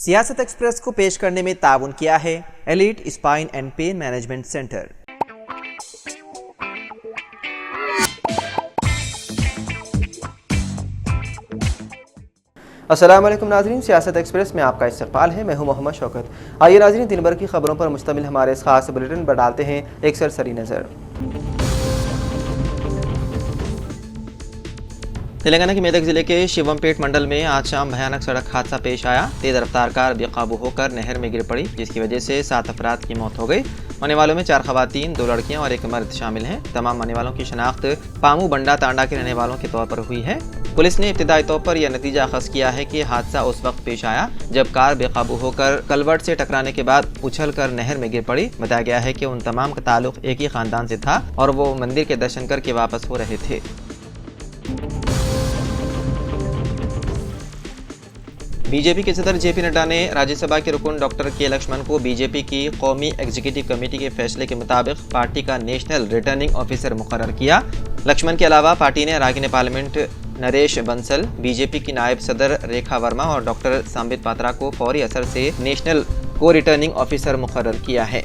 सियासत एक्सप्रेस को पेश करने में ताउन किया है elite spine and pain management centre. अस्सलाम वालेकुम नाज़रीन, सियासत एक्सप्रेस में आपका इस्तकबाल है। मैं हूं मोहम्मद शौकत। आइए नाज़रीन, दिन भर की खबरों पर मुश्तमिल हमारे इस खास बुलेटिन पर डालते हैं एक सरसरी नज़र। तेलंगाना के मेदक जिले के शिवमपेट मंडल में आज शाम भयानक सड़क हादसा पेश आया। तेज रफ्तार कार बेकाबू होकर नहर में गिर पड़ी, जिसकी वजह से 7 अफराद की मौत हो गई। मरने वालों में 4 खवातीन, 2 लड़कियां और 1 मर्द शामिल हैं। तमाम मरने वालों की शनाख्त पामू बंडा तांडा के रहने वालों के तौर पर हुई है। पुलिस ने इब्तिदाई तौर पर यह नतीजा अखज़ किया है कि हादसा उस वक्त पेश आया जब कार बेकाबू होकर कलवर्ट से टकराने के बाद उछलकर नहर में गिर पड़ी। बताया गया है कि उन तमाम का ताल्लुक एक ही खानदान से था और वो मंदिर के दर्शन करके वापस हो रहे थे। बीजेपी के सदर जेपी नड्डा ने राज्यसभा के रुकन डॉक्टर के लक्ष्मण को बीजेपी की कौमी एग्जीक्यूटिव कमेटी के फैसले के मुताबिक पार्टी का नेशनल रिटर्निंग ऑफिसर मुकर्रर किया। लक्ष्मण के अलावा पार्टी ने अरकान पार्लियामेंट नरेश बंसल, बीजेपी की नायब सदर रेखा वर्मा और डॉक्टर संबित पात्रा को फौरी असर से नेशनल को रिटर्निंग ऑफिसर मुकर्रर किया है।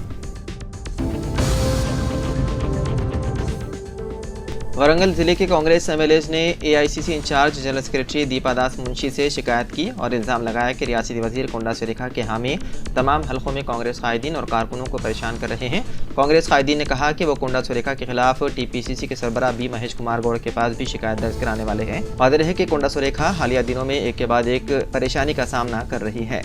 वरंगल जिले के कांग्रेस एमएलएज ने AICC incharge general secretary Deepa Das Munshi से शिकायत की और इल्ज़ाम लगाया कि रियासती वजीर कोंडा सुरेखा के हामी तमाम हलकों में कांग्रेस कायदीन और कारकुनों को परेशान कर रहे हैं। कांग्रेस कायदीन ने कहा कि वो कोंडा सुरेखा के खिलाफ टीपीसीसी के सरबराह बी महेश कुमार गौड़ के पास भी शिकायत दर्ज कराने वाले हैं। वाज़ेह है कि कोंडा सुरेखा हालिया दिनों में एक के बाद एक परेशानी का सामना कर रही है।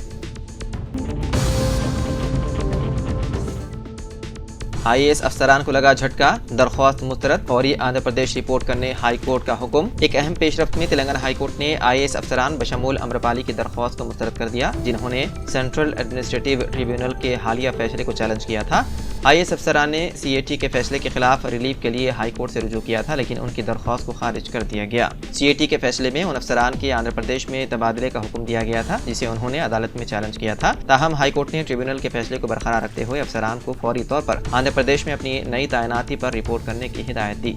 आईएएस अफसरान को लगा झटका, दरख्वास्त मुस्तरद और आंध्र प्रदेश रिपोर्ट करने हाई कोर्ट का हुक्म। एक अहम पेशरफ्त में तेलंगाना हाई कोर्ट ने आईएएस अफसरान बशमूल अम्रपाली की दरख्वास्त को मुस्तरद कर दिया, जिन्होंने सेंट्रल एडमिनिस्ट्रेटिव ट्रिब्यूनल के हालिया फैसले को चैलेंज किया था। आईएएस अफसरान ने सीएटी के फैसले के खिलाफ रिलीफ के लिए हाई कोर्ट से रुजू किया था, लेकिन उनकी दरख्वास्त को खारिज कर दिया गया। सीएटी के फैसले में उन अफसरान के आंध्र प्रदेश में तबादले का हुक्म दिया गया था, जिसे उन्होंने अदालत में चैलेंज किया था। ताहम हाई कोर्ट ने ट्रिब्यूनल के फैसले को बरकरार रखते हुए अफसरान को फौरी तौर पर आंध्र प्रदेश में अपनी नई तैनाती पर रिपोर्ट करने की हिदायत दी।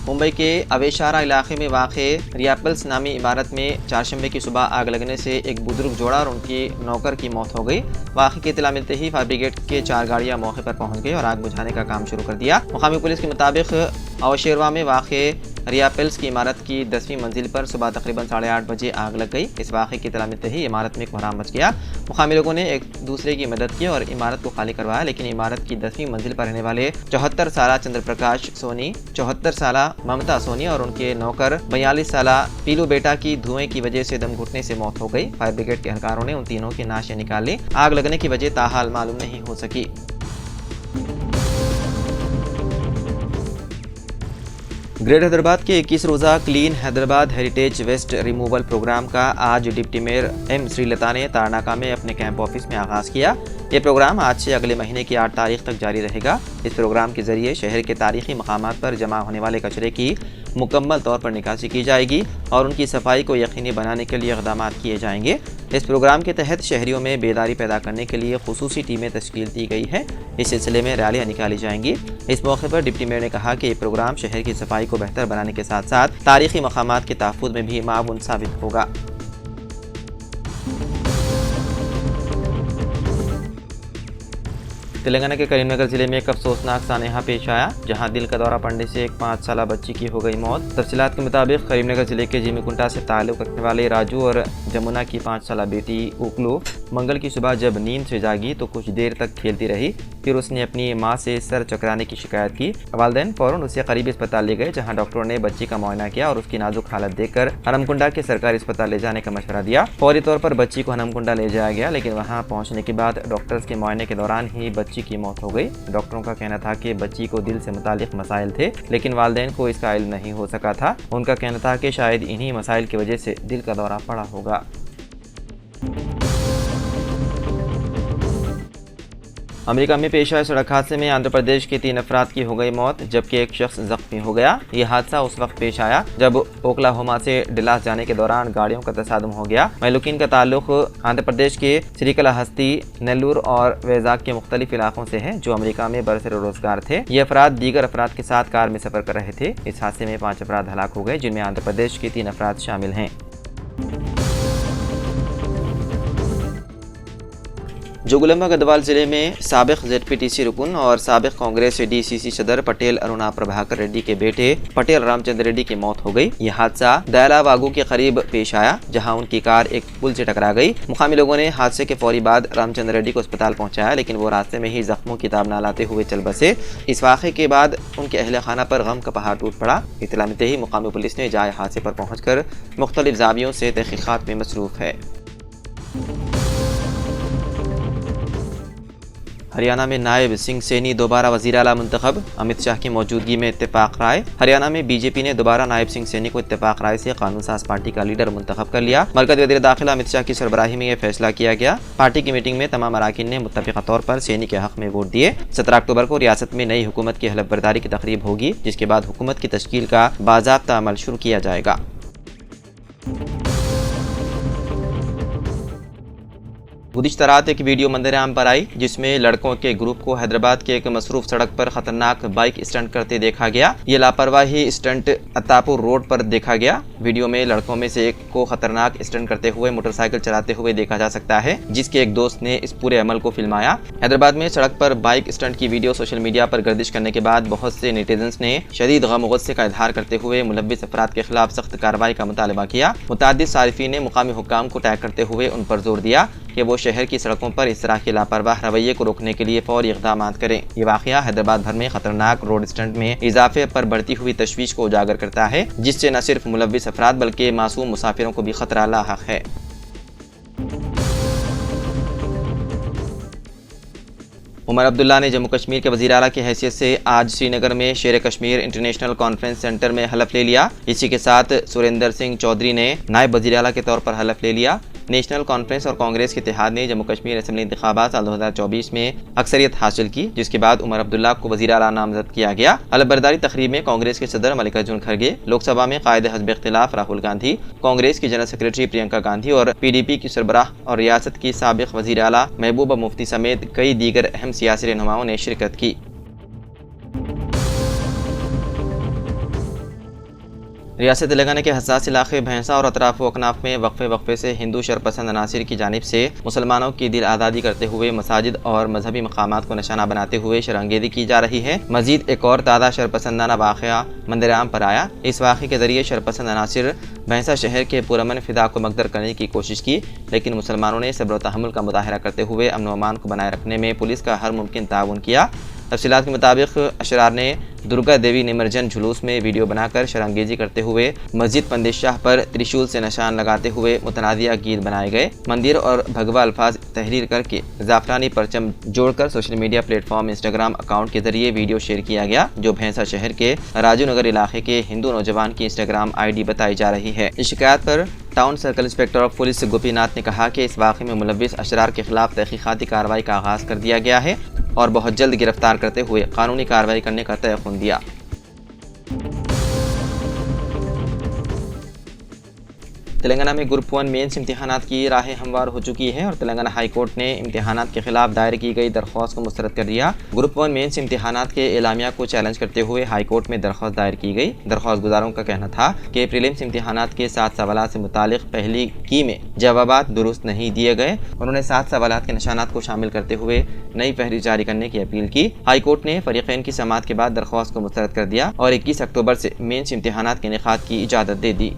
मुंबई के अवेशारा इलाके में वाक़े रियापल्स नामी इमारत में चारशंबे की सुबह आग लगने से एक बुजुर्ग जोड़ा और उनकी नौकर की मौत हो गई। वाक़े की इत्तला मिलते ही फायर ब्रिगेड के 4 गाड़ियां मौके पर पहुंच गई और आग बुझाने का काम शुरू कर दिया। मुकामी पुलिस के मुताबिक अवशेरवा में वाक़े रियापल्स की इमारत की 10वीं मंजिल पर सुबह तकरीबन 8:30 बजे आग लग गई। इस वाक़े की इत्तला मिलते ही इमारत में कोहराम मच गया। मुकामी लोगों ने एक दूसरे की मदद की और इमारत को खाली करवाया, लेकिन इमारत की 10वीं मंजिल पर रहने वाले 74 साला चंद्रप्रकाश सोनी, 74 साला ममता सोनी और उनके नौकर 42 साला पीलू बेटा की धुएं की वजह से दम घुटने से मौत हो गई। फायर ब्रिगेड के एहलकारों ने उन तीनों की नाशें निकाल ली। आग लगने की वजह ताहाल मालूम नहीं हो सकी। ग्रेटर हैदराबाद के 21 रोज़ा clean Hyderabad heritage waste removal programme का आज डिप्टी मेयर एम श्रीलता ने तारनाका में अपने कैंप ऑफिस में आगाज़ किया। ये प्रोग्राम आज से अगले महीने की 8 तारीख तक जारी रहेगा। इस प्रोग्राम के जरिए शहर के तारीखी मकामात पर जमा होने वाले कचरे की मुकम्मल तौर पर निकासी की जाएगी और उनकी सफाई को यकीनी बनाने के लिए इक़दाम किए जाएंगे। इस प्रोग्राम के तहत शहरियों में बेदारी पैदा करने के लिए खुसूसी टीमें तश्कील दी गई है। इस सिलसिले में रैलियाँ निकाली जाएंगी। इस मौके पर डिप्टी मेयर ने कहा कि ये प्रोग्राम शहर की सफाई को बेहतर बनाने के साथ साथ तारीखी मकामात के तहफ़्फ़ुज़ में भी माऊन साबित होगा। तेलंगाना के करीमनगर जिले में एक अफसोसनाक सानहा पेश आया, जहां दिल का दौरा पड़ने से एक 5 साला बच्ची की हो गई मौत। तफसीलात के मुताबिक करीमनगर जिले के जिमीकुंटा से ताल्लुक़ रखने वाले राजू और जमुना की 5 साला बेटी उकलू मंगल की सुबह जब नींद से जागी तो कुछ देर तक खेलती रही। फिर उसने अपनी मां से सर चकराने की शिकायत की। वालिदैन फौरन उसे करीबी अस्पताल ले गए, जहाँ डॉक्टरों ने बच्ची का मुआयना किया और उसकी नाजुक हालत देखकर हनमकुंडा के सरकारी अस्पताल ले जाने का मशवरा दिया। फौरी तौर पर बच्ची को हनमकुंडा ले जाया गया, लेकिन वहाँ पहुँचने के बाद डॉक्टर्स के मुआयने के दौरान ही बच्ची की मौत हो गई। डॉक्टरों का कहना था कि बच्ची को दिल से मुतालिक मसाइल थे, लेकिन वालिदैन को इसका इल्म नहीं हो सका था। उनका कहना था कि शायद इन्हीं मसाइल की वजह से दिल का दौरा पड़ा होगा। अमेरिका में पेश आए सड़क हादसे में आंध्र प्रदेश के 3 अफराद की हो गई मौत, जबकि एक शख्स जख्मी हो गया। यह हादसा उस वक्त पेश आया जब ओक्लाहोमा से डलास जाने के दौरान गाड़ियों का तसादुम हो गया। महलूकीन का ताल्लुक आंध्र प्रदेश के श्रीकालाहस्ती, नेल्लूर और वैजाग के मुख्तलिफ इलाकों से है, जो अमेरिका में बरसर रोजगार थे। ये अफराद दीगर अफराद के साथ कार में सफर कर रहे थे। इस हादसे में 5 अफराद हलाक हो गए, जिनमें आंध्र प्रदेश के 3 अफराद शामिल हैं। जोगुलंबा गढ़वाल जिले में साबिक ZPTC रुकन और साबिक कांग्रेस DCC सदर पटेल अरुणा प्रभाकर रेड्डी के बेटे पटेल रामचंद्र रेड्डी की मौत हो गई। यह हादसा दयाला वागू के करीब पेश आया, जहां उनकी कार एक पुल से टकरा गई। मुकामी लोगों ने हादसे के फौरी बाद रामचंद्र रेड्डी को अस्पताल पहुंचाया, लेकिन वो रास्ते में ही जख्मों की ताब न लाते हुए चल बसे। इस वाक़े के बाद उनके अहल खाना पर गम का पहाड़ टूट पड़ा। इत्तला मिलते ही मुकामी पुलिस ने जाए हादसे पर पहुंचकर मुख्तलिफ ज़ावियों से तहक़ीक़ात में मसरूफ़ है। हरियाणा में नायब सिंह सैनी दोबारा वज़ीर आला मुंतखब, अमित शाह की मौजूदगी में इत्तेफाक राय। हरियाणा में बीजेपी ने दोबारा नायब सिंह सैनी को इत्तेफाक राय से कानून साज पार्टी का लीडर मुंतखब कर लिया। मरकज़ी वज़ीर दाखिला अमित शाह की सरबराही में यह फैसला किया गया। पार्टी की मीटिंग में तमाम अराकीन ने मुत्तफ़िक़ा तौर पर सैनी के हक़ में वोट दिए। 17 अक्टूबर को रियासत में नई हुकूमत की हलफ बर्दारी की तकरीब होगी, जिसके बाद हुकूमत की तश्कील का बाज़ाब्ता अमल शुरू किया जाएगा। गुज़िश्ता रात एक वीडियो मंजर आम पर आई, जिसमें लड़कों के ग्रुप को हैदराबाद के एक मसरूफ सड़क पर खतरनाक बाइक स्टंट करते देखा गया। ये लापरवाही स्टंट अत्तापुर रोड पर देखा गया। वीडियो में लड़कों में से एक को खतरनाक स्टंट करते हुए मोटरसाइकिल चलाते हुए देखा जा सकता है, जिसके एक दोस्त ने इस पूरे अमल को फिल्माया। हैदराबाद में सड़क पर बाइक स्टंट की वीडियो सोशल मीडिया पर गर्दिश करने के बाद बहुत से नेटिजन्स ने शदीद गम गुस्से का इजहार करते हुए मुलव्विस अफराद के खिलाफ सख्त कार्रवाई का मुतालबा किया। मुतादिद सारिफीन ने मुकामी हुक्काम को टैग करते हुए उन पर जोर दिया कि वो शहर की सड़कों पर इस तरह के लापरवाह रवैये को रोकने के लिए फौरी इक़दाम करें। ये वाक़या हैदराबाद भर में खतरनाक रोड स्टंट में इजाफे पर बढ़ती हुई तशवीश को उजागर करता है, जिससे न सिर्फ मुलव्विस अफराद बल्कि मासूम मुसाफिरों को भी खतरा लाहक है। उमर अब्दुल्ला ने जम्मू कश्मीर के वज़ीर आला की हैसियत से आज श्रीनगर में शेर कश्मीर इंटरनेशनल कॉन्फ्रेंस सेंटर में हलफ ले लिया। इसी के साथ सुरेंद्र सिंह चौधरी ने नायब वज़ीर आला के तौर पर हलफ ले लिया। नेशनल कॉन्फ्रेंस और कांग्रेस के इत्तेहाद ने जम्मू कश्मीर असेंबली इंतखाबात साल 2024 में अक्सरियत हासिल की, जिसके बाद उमर अब्दुल्ला को वज़ीर आला नामजद किया गया। हलफ बर्दारी तकरीब में कांग्रेस के सदर मल्लिकार्जुन खड़गे, लोकसभा में कायदे हज़्ब इख्तिलाफ राहुल गांधी, कांग्रेस की जनरल सेक्रेटरी प्रियंका गांधी और PDP की सरबराह और रियासत की साबिक वज़ीर आला महबूबा मुफ्ती समेत कई दीगर अहम सियासी रहनुमाओं ने शिरकत की। रियासत तेलंगाना के हसास इलाके भैंसा और अतराफ अकनाफ में वक्फे से हिंदू शरपसंद अनासिर की जानिब से मुसलमानों की दिल आज़ादी करते हुए मसाजिद और मजहबी मकामात को निशाना बनाते हुए शरंगेज़ी की जा रही है। मजीद एक और ताज़ा शरपसंदाना वाक़या मंदिर आम पर आया। इस वाक़े के ज़रिए शरपसंद अनासिर भैंसा शहर के पुरअमन फिदा को मकदर करने की कोशिश की, लेकिन मुसलमानों ने सब्र व तहम्मुल का मुज़ाहिरा करते हुए अमन व अमान को बनाए रखने में पुलिस का हर मुमकिन ताउन किया। तफसीलात के मुताबिक अशरार ने दुर्गा देवी निमज्जन जुलूस में वीडियो बनाकर शरंगेज़ी करते हुए मस्जिद पंडित शाह पर त्रिशूल से निशान लगाते हुए मुतनादिया गीत बनाए गए। मंदिर और भगवा अल्फाज तहरीर करके जाफरानी परचम जोड़कर social media platform Instagram account के जरिए वीडियो शेयर किया गया, जो भैंसा शहर के राजू नगर इलाके के हिंदू नौजवान की इंस्टाग्राम ID बताई जा रही है। इस शिकायत पर town circle inspector of police Gopinath ने कहा कि इस वाक़े में मुलव्विस अशरार के खिलाफ तहक़ीक़ाती कार्रवाई का आगाज़ कर दिया गया है और बहुत जल्द गिरफ्तार करते हुए कानूनी कार्रवाई करने का तयक़ुन दिया। तेलंगाना में ग्रुप 1 मेंस इम्तिहानात की राहें हमवार हो चुकी है और तेलंगाना हाई कोर्ट ने इम्तिहानात के खिलाफ दायर की गई दरख्वास्त को मुस्तरद कर दिया। ग्रुप 1 मेंस इम्तिहानात के एलामिया को चैलेंज करते हुए हाई कोर्ट में दरख्वास्त दायर की गई। दरख्वास्त गुजारों का कहना था कि प्रीलिम्स इम्तिहानात के 7 सवालात से मुतालिक पहली की में जवाबात दुरुस्त नहीं दिए गए। उन्होंने 7 सवालात के निशानात को शामिल करते हुए नई फहरिस्त जारी करने की अपील की। हाई कोर्ट ने फरीक़ैन की समाअत के बाद दरख्वास्त को मुस्तरद कर दिया और 21 अक्टूबर से मेंस इम्तिहानात के इनेकाद की इजाज़त दे दी।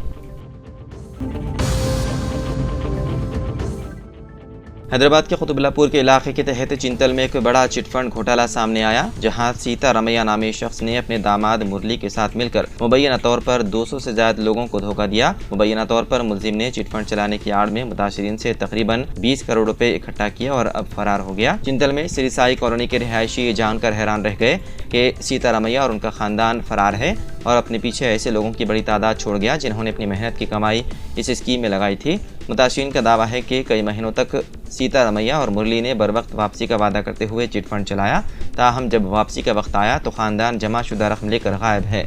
हैदराबाद के कुतुबुल्लापुर के इलाके के तहत चिंतल में एक बड़ा चिटफंड घोटाला सामने आया, जहां सीता रमैया नामी शख्स ने अपने दामाद मुरली के साथ मिलकर मुबैना तौर पर 200 से ज्यादा लोगों को धोखा दिया। मुबैना तौर पर मुलजिम ने चिटफंड चलाने की आड़ में मुताशिरीन से तकरीबन 20 करोड़ रुपए इकट्ठा किया और अब फरार हो गया। चिंतल में सिरिसाई कॉलोनी के रिहायशी जानकर हैरान रह गए कि सीता रमैया और उनका खानदान फरार है। और अपने पीछे ऐसे लोगों की बड़ी तादाद छोड़ गया जिन्होंने अपनी मेहनत की कमाई इस स्कीम में लगाई थी। मुतासिरीन का दावा है कि कई महीनों तक सीतारमैया और मुरली ने बर वक्त वापसी का वादा करते हुए चिट फंड चलाया, ताहम जब वापसी का वक्त आया तो ख़ानदान जमा शुदा रकम लेकर गायब है।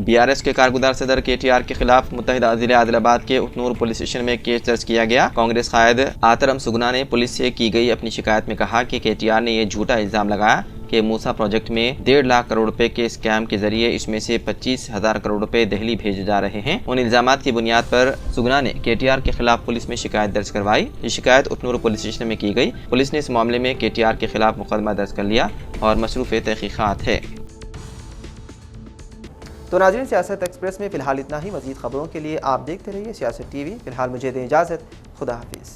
BRS के कारगुजार सदर KTR के खिलाफ मुत्तहिदा ज़िला आदिलाबाद के उतनूर पुलिस स्टेशन में केस दर्ज किया गया। कांग्रेस कायद आतरम सुगना ने पुलिस से की गई अपनी शिकायत में कहा कि KTR ने यह झूठा इल्ज़ाम लगाया कि मूसा प्रोजेक्ट में 1.5 लाख करोड़ रुपए के स्कैम के जरिए इसमें से 25,000 करोड़ रुपए दिल्ली भेजे जा रहे हैं। उन इल्जामात की बुनियाद पर सुगना ने KTR के खिलाफ पुलिस में शिकायत दर्ज करवाई। ये शिकायत उतनूर पुलिस स्टेशन में की गई। पुलिस ने इस मामले में KTR के खिलाफ मुकदमा दर्ज कर लिया और मसरूफ़ तहकीक़ात है। तो नाज़रीन, सियासत एक्सप्रेस में फ़िलहाल इतना ही। मज़ीद खबरों के लिए आप देखते रहिए सियासत TV। फ़िलहाल मुझे दें इजाज़त। खुदा हाफिज़।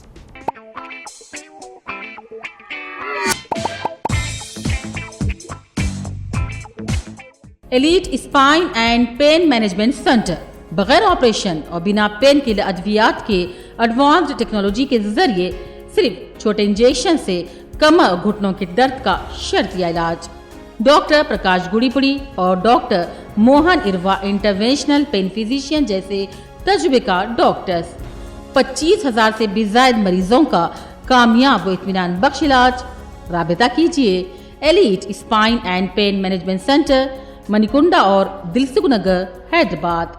Elite spine and pain management centre बगैर ऑपरेशन और बिना पेन किलर अद्वियात के एडवांस्ड टेक्नोलॉजी के जरिए सिर्फ छोटे इंजेक्शन से कमर और घुटनों के दर्द का शर्तिया इलाज। डॉक्टर प्रकाश गुड़ीपुड़ी और doctor Mohan Irva interventional pain physician जैसे तजुर्बेकार डॉक्टर्स 25,000 से भी ज्यादा मरीजों का कामयाब व इत्मीनान बख्श इलाज। राबिता कीजिए elite spine and pain management centre, Manikunda और दिलसुख नगर, हैदराबाद।